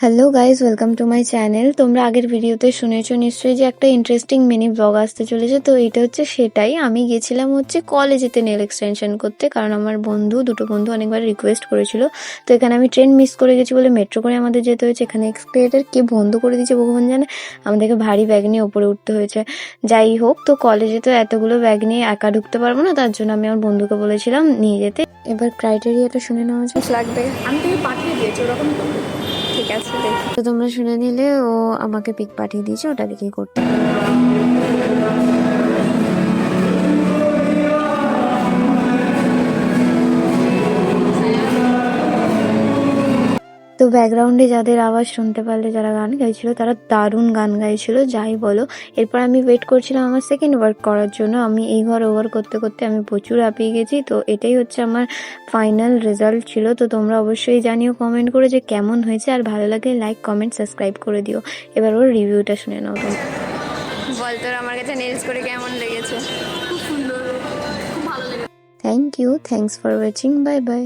Hello guys, welcome to my channel. তোমরা আগের ভিডিওতে শুনেছো নিশ্চয়ই যে একটা ইন্টারেস্টিং মিনি ব্লগ আসতে চলেছে। তো এটা হচ্ছে সেটাই। আমি গেছিলাম হচ্ছে কলেজেতে নেল এক্সটেনশন করতে, কারণ আমার দুটো বন্ধু অনেকবার রিকোয়েস্ট করেছিল। তো এখানে আমি ট্রেন মিস করে গেছি বলে মেট্রো করে আমাদের যেতে হয়েছে। এখানে এক্সকেলেটর কে বন্ধ করে দিয়েছে ভগবান জানে, আমাদেরকে ভারী ব্যাগ নিয়ে ওপরে উঠতে হয়েছে। যাই হোক, তো কলেজে তো এতগুলো ব্যাগ নিয়ে একা ঢুকতে পারবো না, তার জন্য আমি আমার বন্ধুকে বলেছিলাম নিয়ে যেতে। এবার ক্রাইটেরিয়াটা শুনে নেওয়া যায়। লাগবে আমি তুমি পাঠিয়ে দিয়েছি ওরকম তো? ঠিক আছে, দেখি। তো তোমরা শুনে নিলে, ও আমাকে পিক পাঠিয়ে দিয়েছে, ওটা দেখেই করতে হবে। তো ব্যাকগ্রাউন্ডে যাদের আওয়াজ শুনতে পারলে, যারা গান গাইছিল, তারা দারুণ গান গাইছিল, যাই বলো। এরপর আমি ওয়েট করছিলাম আমার সেকেন্ড ওয়ার্ক করার জন্য। আমি এই ঘর ওভার করতে করতে আমি প্রচুর হাঁপিয়ে গেছি। তো এটাই হচ্ছে আমার ফাইনাল রেজাল্ট ছিল। তো তোমরা অবশ্যই জানিও কমেন্ট করে যে কেমন হয়েছে, আর ভালো লাগলে লাইক, কমেন্ট, সাবস্ক্রাইব করে দিও। এবার ওর রিভিউটা শুনে নাও তোমরা। বল তোর আমার কাছে নেলস করে কেমন লেগেছে? খুব সুন্দর, খুব ভালো লেগেছে। Thank you, thanks for watching, bye by.